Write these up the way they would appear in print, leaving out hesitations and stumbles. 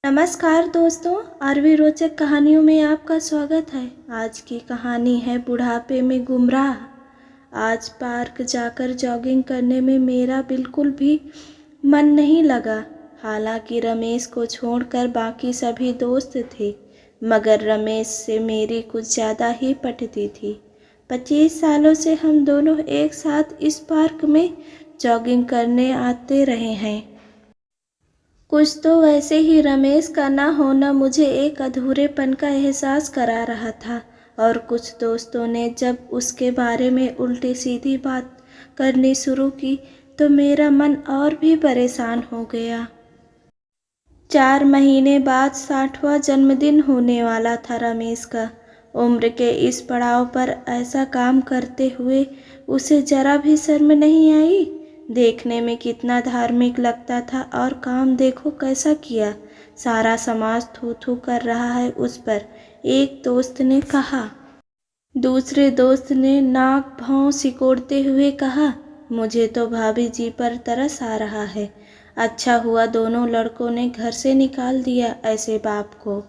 नमस्कार दोस्तों, आरवी रोचक कहानियों में आपका स्वागत है। आज की कहानी है बुढ़ापे में गुमराह। आज पार्क जाकर जॉगिंग करने में मेरा बिल्कुल भी मन नहीं लगा। हालांकि रमेश को छोड़कर बाकी सभी दोस्त थे, मगर रमेश से मेरी कुछ ज़्यादा ही पटती थी। 25 सालों से हम दोनों एक साथ इस पार्क में जॉगिंग करने आते रहे हैं। कुछ तो वैसे ही रमेश का ना होना मुझे एक अधूरेपन का एहसास करा रहा था, और कुछ दोस्तों ने जब उसके बारे में उल्टी सीधी बात करनी शुरू की तो मेरा मन और भी परेशान हो गया। 4 महीने बाद 60वां जन्मदिन होने वाला था रमेश का। उम्र के इस पड़ाव पर ऐसा काम करते हुए उसे जरा भी शर्म नहीं आई। देखने में कितना धार्मिक लगता था, और काम देखो कैसा किया। सारा समाज थू थू कर रहा है उस पर, एक दोस्त ने कहा। दूसरे दोस्त ने नाक भौं सिकोड़ते हुए कहा, मुझे तो भाभी जी पर तरस आ रहा है। अच्छा हुआ दोनों लड़कों ने घर से निकाल दिया ऐसे बाप को।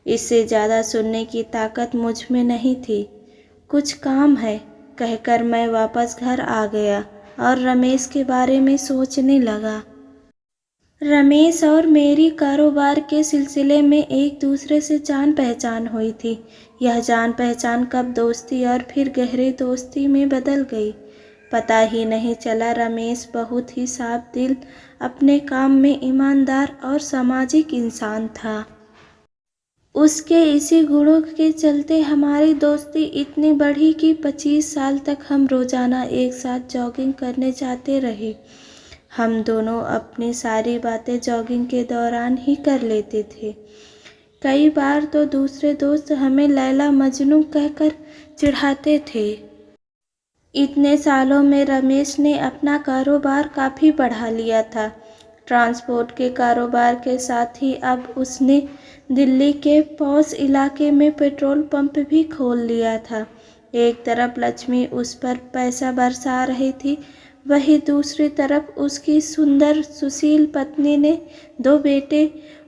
इससे ज़्यादा सुनने की ताकत मुझ में नहीं थी। कुछ काम है कहकर मैं वापस घर आ गया और रमेश के बारे में सोचने लगा। रमेश और मेरी कारोबार के सिलसिले में एक दूसरे से जान पहचान हुई थी। यह जान पहचान कब दोस्ती और फिर गहरी दोस्ती में बदल गई, पता ही नहीं चला। रमेश बहुत ही साफ दिल, अपने काम में ईमानदार और सामाजिक इंसान था। उसके इसी गुणों के चलते हमारी दोस्ती इतनी बढ़ी कि 25 साल तक हम रोज़ाना एक साथ जॉगिंग करने जाते रहे। हम दोनों अपनी सारी बातें जॉगिंग के दौरान ही कर लेते थे। कई बार तो दूसरे दोस्त हमें लैला मजनू कहकर चिढ़ाते थे। इतने सालों में रमेश ने अपना कारोबार काफ़ी बढ़ा लिया था। ट्रांसपोर्ट के कारोबार के साथ ही अब उसने दिल्ली के पॉश इलाके में पेट्रोल पंप भी खोल लिया था। एक तरफ लक्ष्मी उस पर पैसा बरसा रही थी, वहीं दूसरी तरफ उसकी सुंदर सुशील पत्नी ने 2 बेटे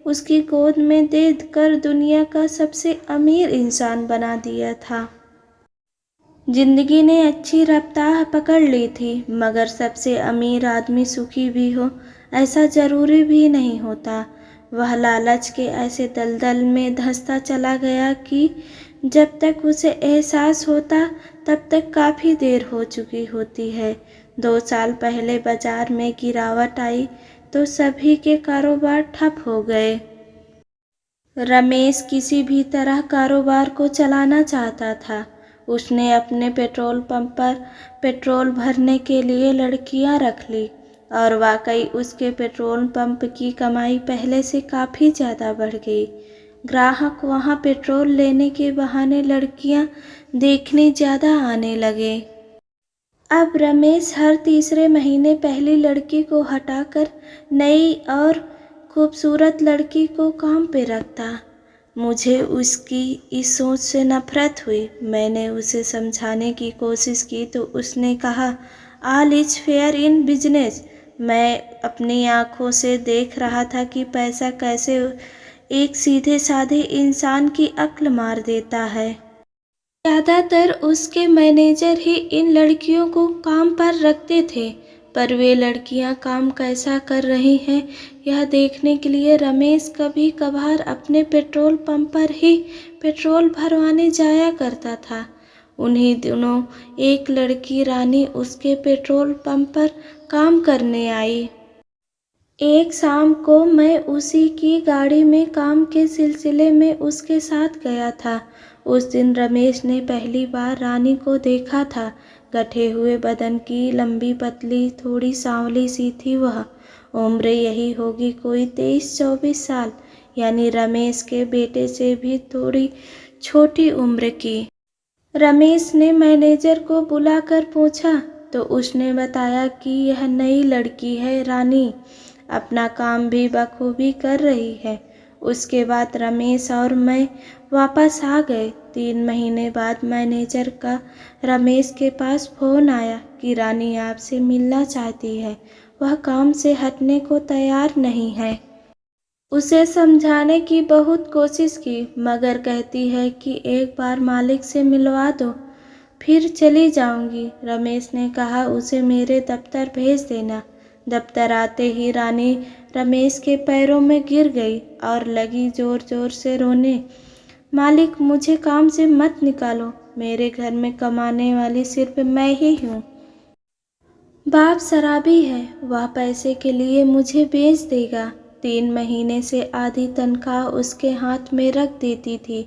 उसकी गोद में दे कर दुनिया का सबसे अमीर इंसान बना दिया था। जिंदगी ने अच्छी रफ्तार पकड़ ली थी, मगर सबसे अमीर आदमी सुखी भी हो ऐसा ज़रूरी भी नहीं होता। वह लालच के ऐसे दलदल में धंसता चला गया कि जब तक उसे एहसास होता तब तक काफ़ी देर हो चुकी होती है। 2 साल पहले बाजार में गिरावट आई तो सभी के कारोबार ठप हो गए। रमेश किसी भी तरह कारोबार को चलाना चाहता था। उसने अपने पेट्रोल पंप पर पेट्रोल भरने के लिए लड़कियां रख ली, और वाकई उसके पेट्रोल पंप की कमाई पहले से काफ़ी ज़्यादा बढ़ गई। ग्राहक वहां पेट्रोल लेने के बहाने लड़कियां देखने ज़्यादा आने लगे। अब रमेश हर तीसरे महीने पहली लड़की को हटाकर नई और खूबसूरत लड़की को काम पे रखता। मुझे उसकी इस सोच से नफरत हुई। मैंने उसे समझाने की कोशिश की तो उसने कहा, all is fair in business. मैं अपनी आंखों से देख रहा था कि पैसा कैसे एक सीधे साधे इंसान की अक्ल मार देता है। ज़्यादातर उसके मैनेजर ही इन लड़कियों को काम पर रखते थे, पर वे लड़कियां काम कैसा कर रही हैं यह देखने के लिए रमेश कभी कभार अपने पेट्रोल पंप पर ही पेट्रोल भरवाने जाया करता था। उन्हीं दिनों एक लड़की रानी उसके पेट्रोल पंप पर काम करने आई। एक शाम को मैं उसी की गाड़ी में काम के सिलसिले में उसके साथ गया था। उस दिन रमेश ने पहली बार रानी को देखा था। गठे हुए बदन की, लंबी पतली, थोड़ी सांवली सी थी वह। उम्र यही होगी कोई 23-24 साल, यानी रमेश के बेटे से भी थोड़ी छोटी उम्र की। रमेश ने मैनेजर को बुलाकर पूछा तो उसने बताया कि यह नई लड़की है रानी, अपना काम भी बखूबी कर रही है। उसके बाद रमेश और मैं वापस आ गए। 3 महीने बाद मैनेजर का रमेश के पास फ़ोन आया कि रानी आपसे मिलना चाहती है, वह काम से हटने को तैयार नहीं है। उसे समझाने की बहुत कोशिश की, मगर कहती है कि एक बार मालिक से मिलवा दो, फिर चली जाऊंगी। रमेश ने कहा, उसे मेरे दफ्तर भेज देना। दफ्तर आते ही रानी रमेश के पैरों में गिर गई और लगी जोर जोर से रोने। मालिक, मुझे काम से मत निकालो, मेरे घर में कमाने वाली सिर्फ मैं ही हूँ। बाप शराबी है, वह पैसे के लिए मुझे बेच देगा। 3 महीने से आधी तनख्वाह उसके हाथ में रख देती थी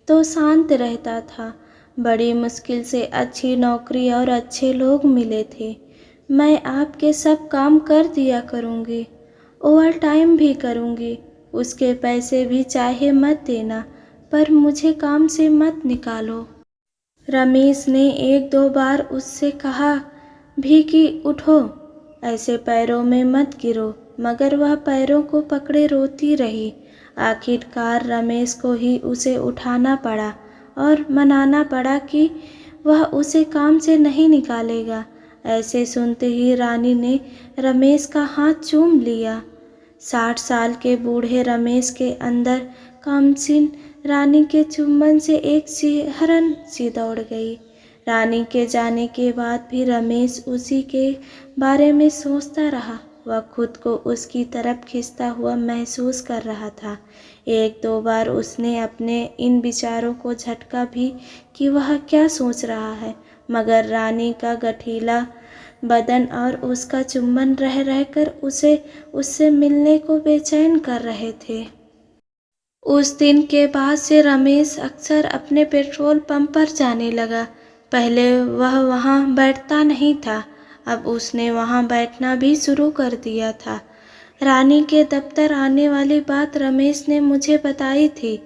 तो शांत रहता था। बड़ी मुश्किल से अच्छी नौकरी और अच्छे लोग मिले थे। मैं आपके सब काम कर दिया करूँगी, ओवर टाइम भी करूँगी। उसके पैसे भी चाहे मत देना, पर मुझे काम से मत निकालो। रमेश ने 1-2 बार उससे कहा भी कि उठो, ऐसे पैरों में मत गिरो, मगर वह पैरों को पकड़े रोती रही। आखिरकार रमेश को ही उसे उठाना पड़ा और मनाना पड़ा कि वह उसे काम से नहीं निकालेगा। ऐसे सुनते ही रानी ने रमेश का हाथ चूम लिया। 60 साल के बूढ़े रमेश के अंदर कामसीन रानी के चुंबन से एक सिहरन सी दौड़ गई। रानी के जाने के बाद भी रमेश उसी के बारे में सोचता रहा। वह खुद को उसकी तरफ खींचता हुआ महसूस कर रहा था। 1-2 बार उसने अपने इन विचारों को झटका भी कि वह क्या सोच रहा है, मगर रानी का गठीला बदन और उसका चुंबन रह रहकर उसे उससे मिलने को बेचैन कर रहे थे। उस दिन के बाद से रमेश अक्सर अपने पेट्रोल पंप पर जाने लगा। पहले वह वहां बैठता नहीं था, अब उसने वहां बैठना भी शुरू कर दिया था। रानी के दफ्तर आने वाली बात रमेश ने मुझे बताई थी,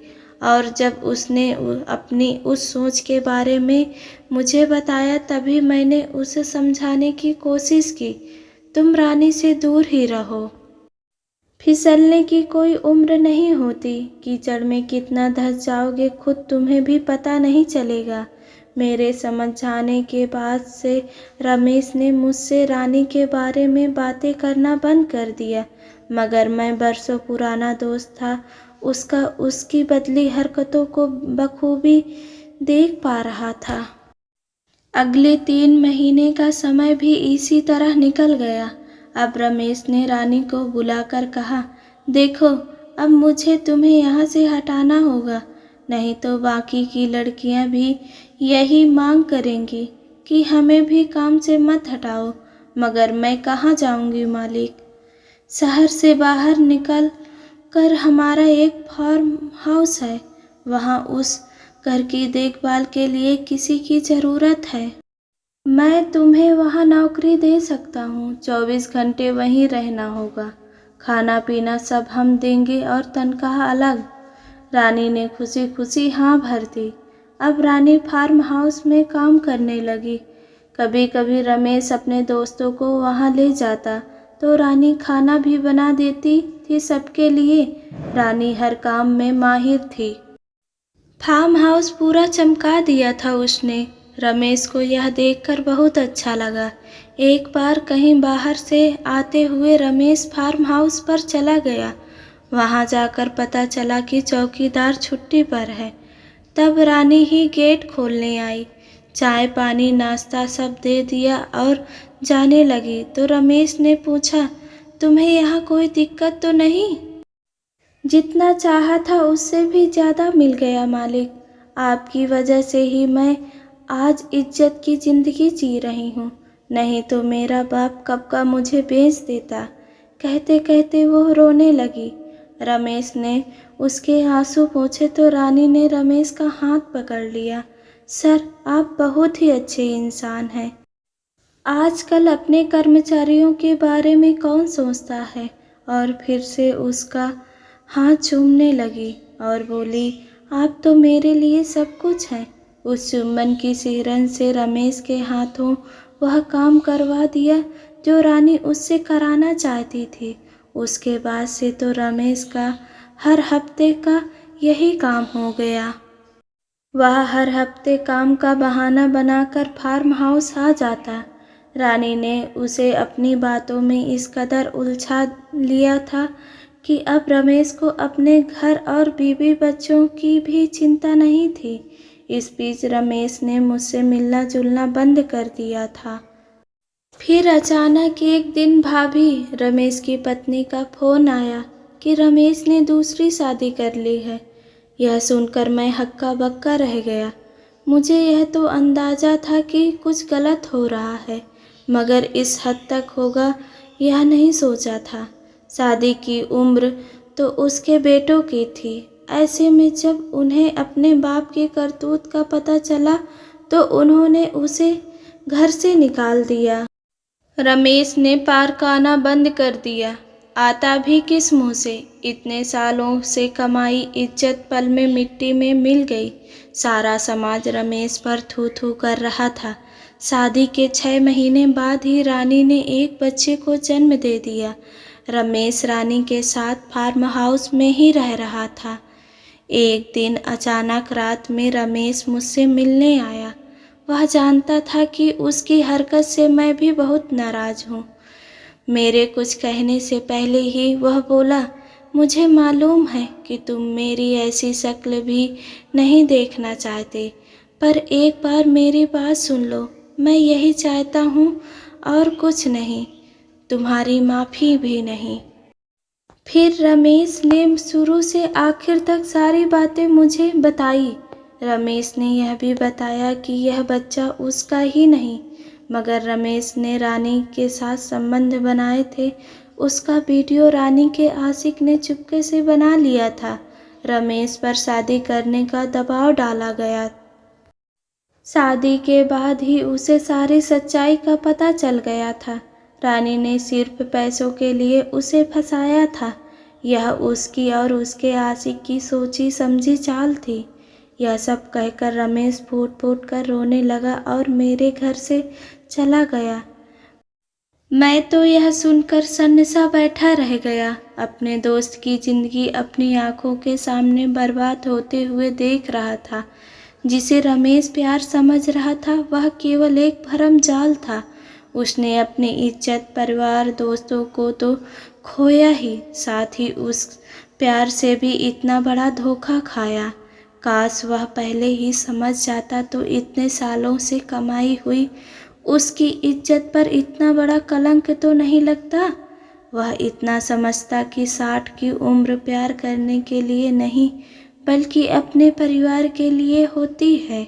और जब उसने अपनी उस सोच के बारे में मुझे बताया, तभी मैंने उसे समझाने की कोशिश की, तुम रानी से दूर ही रहो। फिसलने की कोई उम्र नहीं होती, कीचड़ में कितना धंस जाओगे खुद तुम्हें भी पता नहीं चलेगा। मेरे समझाने के बाद से रमेश ने मुझसे रानी के बारे में बातें करना बंद कर दिया, मगर मैं बरसों पुराना दोस्त था, उसका उसकी बदली हरकतों को बखूबी देख पा रहा था। अगले 3 महीने का समय भी इसी तरह निकल गया। अब रमेश ने रानी को बुलाकर कहा, देखो, अब मुझे तुम्हें यहाँ से हटाना होगा, नहीं तो बाकी की लड़कियाँ भी यही मांग करेंगी कि हमें भी काम से मत हटाओ। मगर मैं कहाँ जाऊँगी मालिक? शहर से बाहर निकल कर हमारा एक फार्म हाउस है, वहाँ उस घर की देखभाल के लिए किसी की ज़रूरत है। मैं तुम्हें वहाँ नौकरी दे सकता हूँ, 24 घंटे वहीं रहना होगा, खाना पीना सब हम देंगे और तनख्वाह अलग। रानी ने खुशी खुशी हाँ भर दी। अब रानी फार्म हाउस में काम करने लगी। कभी कभी रमेश अपने दोस्तों को वहाँ ले जाता तो रानी खाना भी बना देती थी सबके लिए। रानी हर काम में माहिर थी। फार्म हाउस पूरा चमका दिया था उसने। रमेश को यह देखकर बहुत अच्छा लगा। एक बार कहीं बाहर से आते हुए रमेश फार्म हाउस पर चला गया। वहां जाकर पता चला कि चौकीदार छुट्टी पर है। तब रानी ही गेट खोलने आई, चाय पानी नाश्ता सब दे दिया और जाने लगी। तो रमेश ने पूछा, तुम्हें यहाँ कोई दिक्कत तो नहीं? जितना चाहा था उससे भी ज़्यादा मिल गया मालिक। आपकी वजह से ही मैं आज इज्जत की ज़िंदगी जी रही हूँ, नहीं तो मेरा बाप कब का मुझे बेच देता। कहते कहते वो रोने लगी। रमेश ने उसके आंसू पोंछे तो रानी ने रमेश का हाथ पकड़ लिया। सर, आप बहुत ही अच्छे इंसान हैं। आजकल अपने कर्मचारियों के बारे में कौन सोचता है? और फिर से उसका हाथ चूमने लगी और बोली, आप तो मेरे लिए सब कुछ हैं। उस चुंबन की सिहरन से रमेश के हाथों वह काम करवा दिया जो रानी उससे कराना चाहती थी। उसके बाद से तो रमेश का हर हफ्ते का यही काम हो गया। वह हर हफ्ते काम का बहाना बनाकर फार्म हाउस आ जाता। रानी ने उसे अपनी बातों में इस कदर उलझा लिया था कि अब रमेश को अपने घर और बीवी बच्चों की भी चिंता नहीं थी। इस बीच रमेश ने मुझसे मिलना जुलना बंद कर दिया था। फिर अचानक एक दिन भाभी रमेश की पत्नी का फ़ोन आया कि रमेश ने दूसरी शादी कर ली है। यह सुनकर मैं हक्का बक्का रह गया। मुझे यह तो अंदाज़ा था कि कुछ गलत हो रहा है, मगर इस हद तक होगा यह नहीं सोचा था। शादी की उम्र तो उसके बेटों की थी। ऐसे में जब उन्हें अपने बाप की करतूत का पता चला तो उन्होंने उसे घर से निकाल दिया। रमेश ने पार्क आना बंद कर दिया। आता भी किस मुंह से? इतने सालों से कमाई इज्जत पल में मिट्टी में मिल गई। सारा समाज रमेश पर थू थू कर रहा था। शादी के 6 महीने बाद ही रानी ने एक बच्चे को जन्म दे दिया। रमेश रानी के साथ फार्म हाउस में ही रह रहा था। एक दिन अचानक रात में रमेश मुझसे मिलने आया। वह जानता था कि उसकी हरकत से मैं भी बहुत नाराज़ हूँ। मेरे कुछ कहने से पहले ही वह बोला, मुझे मालूम है कि तुम मेरी ऐसी शक्ल भी नहीं देखना चाहते, पर एक बार मेरी बात सुन लो। मैं यही चाहता हूँ और कुछ नहीं, तुम्हारी माफ़ी भी नहीं। फिर रमेश ने शुरू से आखिर तक सारी बातें मुझे बताई। रमेश ने यह भी बताया कि यह बच्चा उसका ही नहीं, मगर रमेश ने रानी के साथ संबंध बनाए थे। उसका वीडियो रानी के आशिक ने चुपके से बना लिया था। रमेश पर शादी करने का दबाव डाला गया। शादी के बाद ही उसे सारी सच्चाई का पता चल गया था। रानी ने सिर्फ पैसों के लिए उसे फंसाया था। यह उसकी और उसके आशिक की सोची समझी चाल थी। यह सब कहकर रमेश फूट फूट कर रोने लगा और मेरे घर से चला गया। मैं तो यह सुनकर सन्नसा बैठा रह गया। अपने दोस्त की जिंदगी अपनी आंखों के सामने बर्बाद होते हुए देख रहा था। जिसे रमेश प्यार समझ रहा था वह केवल एक भरम जाल था। उसने अपनी इज्जत, परिवार, दोस्तों को तो खोया ही, साथ ही उस प्यार से भी इतना बड़ा धोखा खाया। काश वह पहले ही समझ जाता तो इतने सालों से कमाई हुई उसकी इज्जत पर इतना बड़ा कलंक तो नहीं लगता। वह इतना समझता कि 60 की उम्र प्यार करने के लिए नहीं बल्कि अपने परिवार के लिए होती है।